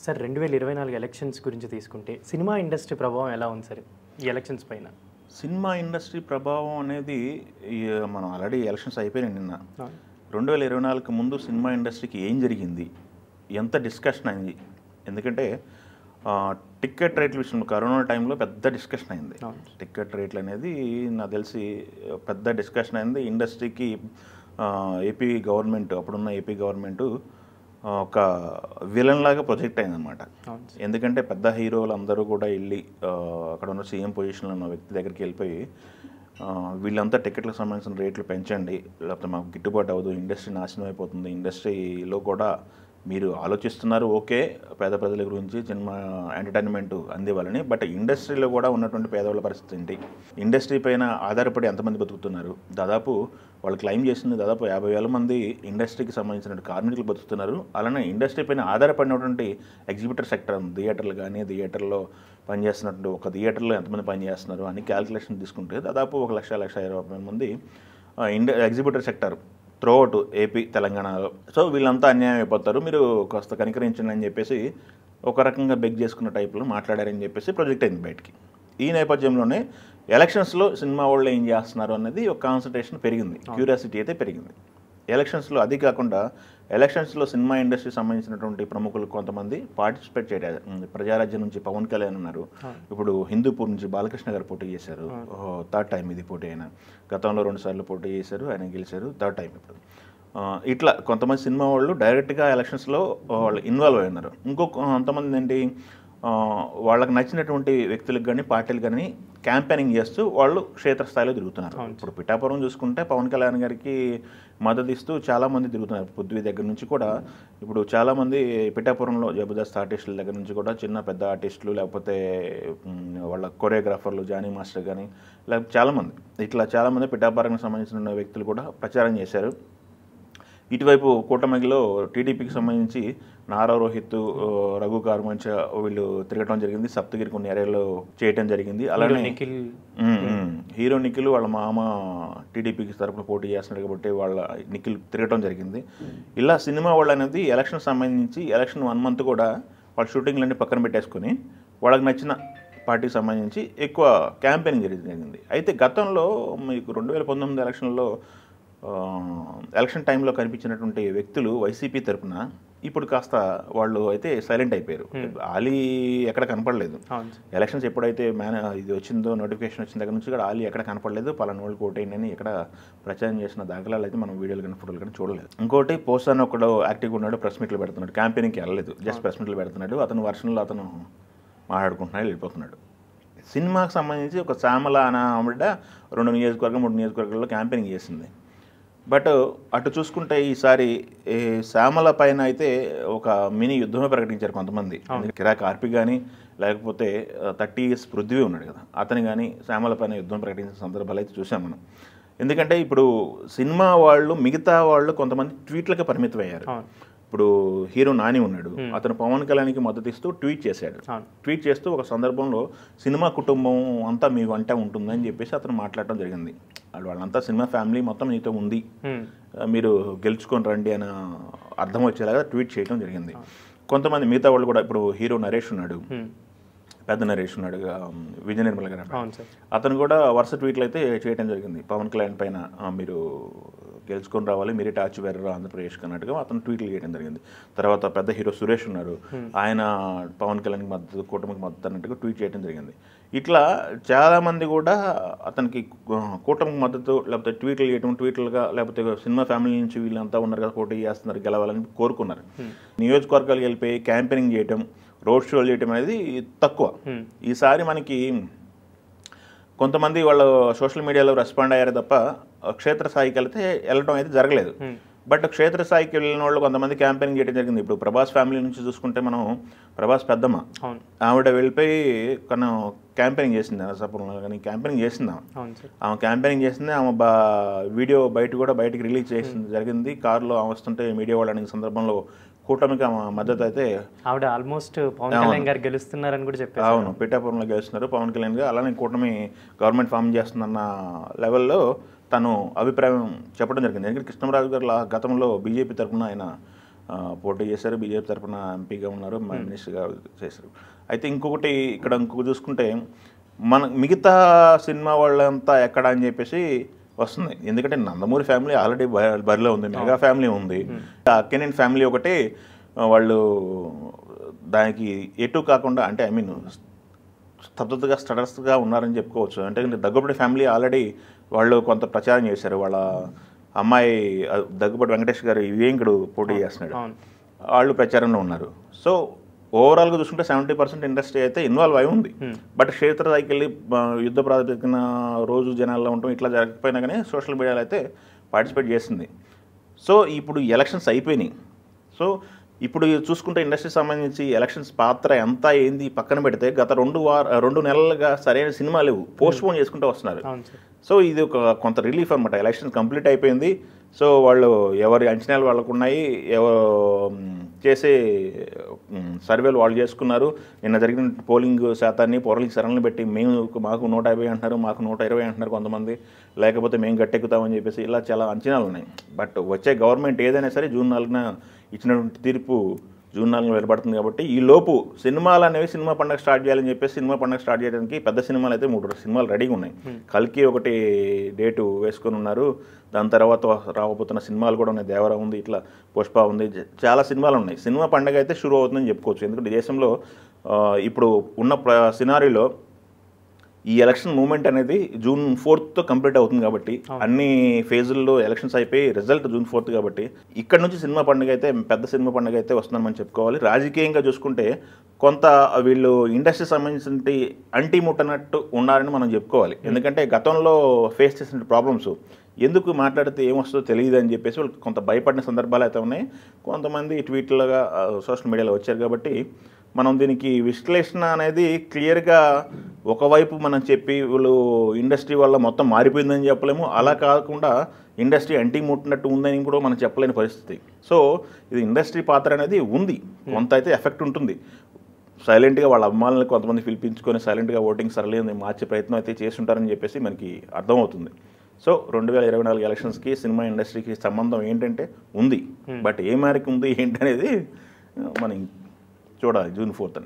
Sir 2024 elections గురించి తీసుకుంటే cinema industry ప్రభావం ఎలా ఉంది సార్ ఈ ఎలక్షన్స్ పైన? సినిమా ఇండస్ట్రీ ప్రభావం అనేది ఈ మనం ఆల్రెడీ ఎలక్షన్స్ అయిపోయినాయి నిన్న. అవును. 2024కి ముందు సినిమా ఇండస్ట్రీకి ఏం జరిగింది, ఎంత డిస్కషన్ అయింది? ఎందుకంటే టికెట్ రేట్ల విషయంలో కరోనా టైంలో పెద్ద డిస్కషన్ అయింది. టికెట్ రేట్లు అనేది నాకు తెలిసి పెద్ద డిస్కషన్ అయింది. ఇండస్ట్రీకి ఏపీ గవర్నమెంట్, అప్పుడున్న ఏపీ గవర్నమెంటు ఒక విలన్ లాగా ప్రొజెక్ట్ అయిందనమాట. ఎందుకంటే పెద్ద హీరోలు అందరూ కూడా వెళ్ళి అక్కడ ఉన్న సీఎం పొజిషన్లో ఉన్న వ్యక్తి దగ్గరికి వెళ్ళిపోయి వీళ్ళంతా టికెట్లకు సంబంధించిన రేట్లు పెంచండి, లేకపోతే మాకు గిట్టుబాటు అవ్వదు, ఇండస్ట్రీ నాశనం అయిపోతుంది, ఇండస్ట్రీలో కూడా మీరు ఆలోచిస్తున్నారు ఓకే పేద ప్రజల గురించి సినిమా ఎంటర్టైన్మెంట్ అందివ్వాలని, బట్ ఇండస్ట్రీలో కూడా ఉన్నటువంటి పేదవాళ్ళ పరిస్థితి ఏంటి, ఇండస్ట్రీ పైన ఆధారపడి ఎంతమంది బతుకుతున్నారు? దాదాపు వాళ్ళు క్లెయిమ్ చేసింది దాదాపు 50,000 మంది ఇండస్ట్రీకి సంబంధించిన కార్మికులు బతుకుతున్నారు. అలానే ఇండస్ట్రీ పైన ఆధారపడినటువంటి ఎగ్జిబిటర్ సెక్టర్, థియేటర్లు కానీ, థియేటర్లో పనిచేస్తున్నట్టు ఒక థియేటర్లో ఎంతమంది పనిచేస్తున్నారు అని క్యాలిక్యులేషన్ తీసుకుంటే దాదాపు 1,20,000 మంది ఎగ్జిబిటర్ సెక్టర్ త్రూఅవుట్ ఏపీ తెలంగాణలో. సో వీళ్ళంతా అన్యాయం అయిపోతారు, మీరు కాస్త కనికరించండి అని చెప్పేసి ఒక రకంగా బెగ్ చేసుకున్న టైప్లో మాట్లాడారని చెప్పేసి ప్రొజెక్ట్ అయింది బయటికి. ఈ నేపథ్యంలోనే ఎలక్షన్స్లో సినిమా వాళ్ళు ఏం చేస్తున్నారు అన్నది ఒక కాన్సన్ట్రేషన్ పెరిగింది, క్యూరియాసిటీ అయితే పెరిగింది ఎలక్షన్స్లో. అది కాకుండా ఎలక్షన్స్లో సినిమా ఇండస్ట్రీకి సంబంధించినటువంటి ప్రముఖులు కొంతమంది పార్టిసిపేట్ చేయలేదు. ప్రజారాజ్యం నుంచి పవన్ కళ్యాణ్ ఉన్నారు, ఇప్పుడు హిందూపూర్ నుంచి బాలకృష్ణ గారు పోటీ చేశారు, థర్డ్ టైం ఇది పోటీ అయినా. గతంలో 2 సార్లు పోటీ చేశారు, ఆయన గెలిచారు, థర్డ్ టైం ఇప్పుడు. ఇట్లా కొంతమంది సినిమా వాళ్ళు డైరెక్ట్గా ఎలక్షన్స్లో వాళ్ళు ఇన్వాల్వ్ అయి ఉన్నారు. కొంతమంది ఏంటి, వాళ్ళకి నచ్చినటువంటి వ్యక్తులకు కానీ పార్టీలు కానీ క్యాంపెయినింగ్ చేస్తూ వాళ్ళు క్షేత్రస్థాయిలో తిరుగుతున్నారు. ఇప్పుడు పిఠాపురం చూసుకుంటే పవన్ కళ్యాణ్ గారికి మద్దతు ఇస్తూ చాలామంది తిరుగుతున్నారు. పృథ్వీ దగ్గర నుంచి కూడా ఇప్పుడు చాలామంది పిఠాపురంలో జబర్దస్త్ ఆర్టిస్టుల దగ్గర నుంచి కూడా చిన్న పెద్ద ఆర్టిస్టులు, లేకపోతే వాళ్ళ కొరియోగ్రాఫర్లు, జానీ మాస్టర్ కానీ, లేకపోతే చాలామంది ఇట్లా చాలామంది పిఠాపురానికి సంబంధించిన వ్యక్తులు కూడా ప్రచారం చేశారు. ఇటువైపు కూటమిలో టీడీపీకి సంబంధించి నారా రోహిత్, రఘు కార్మంచ వీళ్ళు తిరగడం జరిగింది, సప్తగిరి కొన్ని ఏరియాలో చేయటం జరిగింది. అలానే హీరో నిఖిల్ వాళ్ళ మామ టీడీపీకి తరపున పోటీ చేస్తున్నాడు కాబట్టి వాళ్ళ నిఖిల్ తిరగటం జరిగింది. ఇలా సినిమా వాళ్ళు అనేది ఎలక్షన్ సంబంధించి ఎలక్షన్ 1 మంత్ కూడా వాళ్ళ షూటింగ్లన్నీ పక్కన పెట్టేసుకొని వాళ్ళకి నచ్చిన పార్టీకి సంబంధించి ఎక్కువ క్యాంపెయినింగ్ జరిగింది. అయితే గతంలో మీకు 2019 ఎలక్షన్లో ఎలక్షన్ టైంలో కనిపించినటువంటి వ్యక్తులు వైసీపీ తరఫున ఇప్పుడు కాస్త వాళ్ళు అయితే సైలెంట్ అయిపోయారు. ఆలీ ఎక్కడ కనపడలేదు. ఎలక్షన్స్ ఎప్పుడైతే ఇది వచ్చిందో, నోటిఫికేషన్ వచ్చిన దగ్గర నుంచి కూడా ఆలీ ఎక్కడ కనపడలేదు, పలానా వాళ్ళకి ఓటేయండి ఎక్కడ ప్రచారం చేసిన దాఖలాలు అయితే మనం వీడియోలు కానీ ఫోటోలు కానీ చూడలేదు. ఇంకోటి పోస్టర్ ఒకడు యాక్టివ్గా ఉన్నాడు, ప్రెస్ మీట్లు పెడుతున్నాడు, క్యాంపెయినింగ్కి వెళ్ళలేదు, జస్ట్ ప్రెస్ మీట్లు పెడుతున్నాడు, అతను వర్షన్లో అతను మాట్లాడుకుంటున్నాడు, వెళ్ళిపోతున్నాడు. సినిమాకి సంబంధించి ఒక శ్యామల అనే ఆవిడ 2 నియోజకవర్గం 3 నియోజకవర్గాల్లో క్యాంపెయినింగ్ చేసింది. బట్ అటు చూసుకుంటే ఈసారి శ్యామల పైన అయితే ఒక మినీ యుద్ధమే ప్రకటించారు కొంతమంది. కిరాక్ ఆర్పి కానీ, లేకపోతే 30 years పృథ్వీ ఉన్నాడు కదా, అతను కానీ శ్యామల పైన యుద్ధం ప్రకటించిన సందర్భాలు అయితే చూసాం మనం. ఎందుకంటే ఇప్పుడు సినిమా వాళ్ళు మిగతా వాళ్ళు కొంతమంది ట్వీట్లకే పరిమితం అయ్యారు. ఇప్పుడు హీరో నాని ఉన్నాడు, అతను పవన్ కళ్యాణ్కి మద్దతు ఇస్తూ ట్వీట్ చేశాడు. ట్వీట్ చేస్తూ ఒక సందర్భంలో సినిమా కుటుంబం అంతా మీ వంట ఉంటుందని చెప్పేసి అతను మాట్లాడటం జరిగింది. వాళ్ళంతా సినిమా ఫ్యామిలీ మొత్తం నీతో ఉంది, మీరు గెలుచుకొని రండి అని అర్థం వచ్చేలాగా ట్వీట్ చేయడం జరిగింది. కొంతమంది మిగతా వాళ్ళు కూడా, ఇప్పుడు హీరో నరేష్ ఉన్నాడు, పెద్ద నరేష్ ఉన్నాడు, విజయ నిర్మల గారు, అతను కూడా వరుస ట్వీట్లు అయితే చేయడం జరిగింది. పవన్ కళ్యాణ్ పైన మీరు గెలుచుకొని రావాలి, మీరే టార్చ్ బేరర్ ఆంధ్రప్రదేశ్కి అన్నట్టుగా అతను ట్వీట్లు చేయడం జరిగింది. తర్వాత పెద్ద హీరో సురేష్ ఉన్నారు, ఆయన పవన్ కళ్యాణ్కి మద్దతు, కూటమికి మద్దతు అన్నట్టుగా ట్వీట్ చేయడం జరిగింది. ఇట్లా చాలామంది కూడా అతనికి కూటమికి మద్దతు, లేకపోతే ట్వీట్లు చేయడం, ట్వీట్లుగా, లేకపోతే సినిమా ఫ్యామిలీ నుంచి వీళ్ళంతా ఉన్నారు కదా పోటీ చేస్తున్నారు, గెలవాలని కోరుకున్నారు. నియోజకవర్గాలకు వెళ్ళిపోయి క్యాంపెయినింగ్ చేయడం, రోడ్ షోలు చేయడం అనేది తక్కువ. ఈసారి మనకి కొంతమంది వాళ్ళు సోషల్ మీడియాలో రెస్పాండ్ అయ్యారు తప్ప క్షేత్రస్థాయికి వెళ్తే వెళ్ళడం అయితే జరగలేదు. బట్ క్షేత్రస్థాయికి వెళ్ళిన వాళ్ళు కొంతమంది క్యాంపెయినింగ్ చేయడం జరిగింది. ఇప్పుడు ప్రభాస్ ఫ్యామిలీ నుంచి చూసుకుంటే మనం, ప్రభాస్ పెద్దమ్మ ఆవిడ వెళ్ళిపోయి కన్నా క్యాంపెయినింగ్ చేసింది, నరసాపురంలో కానీ క్యాంపెయినింగ్ చేసింది ఆమె క్యాంపెయినింగ్ చేసింది. ఆమె వీడియో బయటికి రిలీజ్ చేసింది జరిగింది. కారులో ఆమె వస్తుంటే మీడియా వాళ్ళు అనే సందర్భంలో కూటమికి మద్దతు అయితే ఆవిడ ఆల్మోస్ట్ పవన్ కళ్యాణ్ గారు గెలుస్తున్నారని కూడా చెప్పారు. అవును, పిఠాపురంలో గెలుస్తున్నారు పవన్ కళ్యాణ్ గారు, అలానే కూటమి గవర్నమెంట్ ఫామ్ చేస్తుందన్న లెవెల్లో తను అభిప్రాయం చెప్పడం జరిగింది. ఎందుకంటే కృష్ణరాజు గారు గతంలో బీజేపీ తరఫున ఆయన పోటీ చేశారు, బీజేపీ తరఫున ఎంపీగా ఉన్నారు, మినిస్టర్గా చేశారు. అయితే ఇంకొకటి ఇక్కడ చూసుకుంటే మిగతా సినిమా వాళ్ళంతా ఎక్కడ అని చెప్పేసి వస్తుంది. ఎందుకంటే నందమూరి ఫ్యామిలీ ఆల్రెడీ బరిలో ఉంది, మెగా ఫ్యామిలీ ఉంది, అక్కినేని ఫ్యామిలీ ఒకటి వాళ్ళు దానికి ఎటు కాకుండా అంటే స్తబ్దతగా స్టడర్స్గా ఉన్నారని చెప్పుకోవచ్చు. అంటే దగ్గుబాటి ఫ్యామిలీ ఆల్రెడీ వాళ్ళు కొంత ప్రచారం చేశారు. వాళ్ళ అమ్మాయి దగ్గుబాటి వెంకటేష్ గారు వివేంకుడు పోటీ చేస్తున్నాడు, వాళ్ళు ప్రచారంలో ఉన్నారు. సో ఓవరాల్గా చూసుకుంటే 70% ఇండస్ట్రీ అయితే ఇన్వాల్వ్ అయి ఉంది. బట్ క్షేత్రస్థాయికి వెళ్ళి యుద్ధ ప్రాతిపదికన రోజు జనాల్లో ఉండటం ఇట్లా జరగకపోయినా కానీ సోషల్ మీడియాలో అయితే పార్టిసిపేట్ చేసింది. సో ఇప్పుడు ఎలక్షన్స్ అయిపోయినాయి. సో ఇప్పుడు చూసుకుంటే ఇండస్ట్రీకి సంబంధించి ఎలక్షన్స్ పాత్ర ఎంత ఏంది పక్కన పెడితే గత 2 నెలలుగా సరైన సినిమా లేవు, పోస్ట్ పోన్ చేసుకుంటూ వస్తున్నారు. సో ఇది కొంత రిలీఫ్ అనమాట. ఎలక్షన్ కంప్లీట్ అయిపోయింది. సో వాళ్ళు ఎవరి అంచనాలు వాళ్ళకు ఉన్నాయి, చేసే సర్వేలు వాళ్ళు చేసుకున్నారు. నిన్న జరిగిన పోలింగ్ సరళిని బట్టి మాకు 150 అంటున్నారు, మాకు 120 అంటున్నారు కొంతమంది, లేకపోతే మేము గట్టెక్కుతామని చెప్పేసి ఇలా చాలా అంచనాలు ఉన్నాయి. బట్ వచ్చే గవర్నమెంట్ ఏదైనా సరే జూన్ 4న ఇచ్చినటువంటి తీర్పు జూన్ 4న వెలువడుతుంది. కాబట్టి ఈ లోపు సినిమాలు అనేవి సినిమా పండుగ స్టార్ట్ చేయాలని చెప్పేసి సినిమా పండుగ స్టార్ట్ చేయడానికి పెద్ద సినిమాలు అయితే 3 సినిమాలు రెడీగా ఉన్నాయి. కల్కి ఒకటి డేటు వేసుకొని ఉన్నారు, దాని తర్వాత రాబోతున్న సినిమాలు కూడా ఉన్నాయి, దేవరా ఉంది, ఇట్లా పుష్ప ఉంది, చాలా సినిమాలు ఉన్నాయి. సినిమా పండుగ అయితే షురూ అవుతుందని చెప్పుకోవచ్చు. ఎందుకంటే దేశంలో ఇప్పుడు ఉన్న సినారీలో ఈ ఎలక్షన్ మూమెంట్ అనేది జూన్ 4తో కంప్లీట్ అవుతుంది. కాబట్టి అన్ని ఫేజుల్లో ఎలక్షన్స్ అయిపోయి రిజల్ట్ జూన్ 4 కాబట్టి ఇక్కడ నుంచి సినిమా పండుగ అయితే పెద్ద సినిమా పండుగ అయితే వస్తుందని చెప్పుకోవాలి. రాజకీయంగా చూసుకుంటే కొంత వీళ్ళు ఇండస్ట్రీ సంబంధించిన అంటీ ముట్టనట్టు ఉన్నారని మనం చెప్పుకోవాలి. ఎందుకంటే గతంలో ఫేస్ చేసిన ప్రాబ్లమ్స్ ఎందుకు మాట్లాడితే ఏమొస్తుందో తెలియదు అని చెప్పేసి వాళ్ళు కొంత భయపడిన సందర్భాలు అయితే ఉన్నాయి. కొంతమంది ట్వీట్లుగా సోషల్ మీడియాలో వచ్చారు. కాబట్టి మనం దీనికి విశ్లేషణ అనేది క్లియర్గా ఒకవైపు మనం చెప్పి వీళ్ళు ఇండస్ట్రీ వల్ల మొత్తం మారిపోయిందని చెప్పలేము, అలా కాకుండా ఇండస్ట్రీ అంటీ ముట్టినట్టు ఉందని కూడా మనం చెప్పలేని పరిస్థితి. సో ఇది ఇండస్ట్రీ పాత్ర అనేది ఉంది, కొంత అయితే ఎఫెక్ట్ ఉంటుంది. సైలెంట్గా వాళ్ళ అభిమానులను కొంతమంది పిలిపించుకొని సైలెంట్గా ఓటింగ్ సరళిని మార్చే ప్రయత్నం అయితే చేస్తుంటారని చెప్పేసి మనకి అర్థమవుతుంది. సో 2024 ఎలక్షన్స్కి సినిమా ఇండస్ట్రీకి సంబంధం ఏంటంటే ఉంది, బట్ ఏ మేరకు ఉంది ఏంటనేది మనం చూడాలి జూన్ 4న.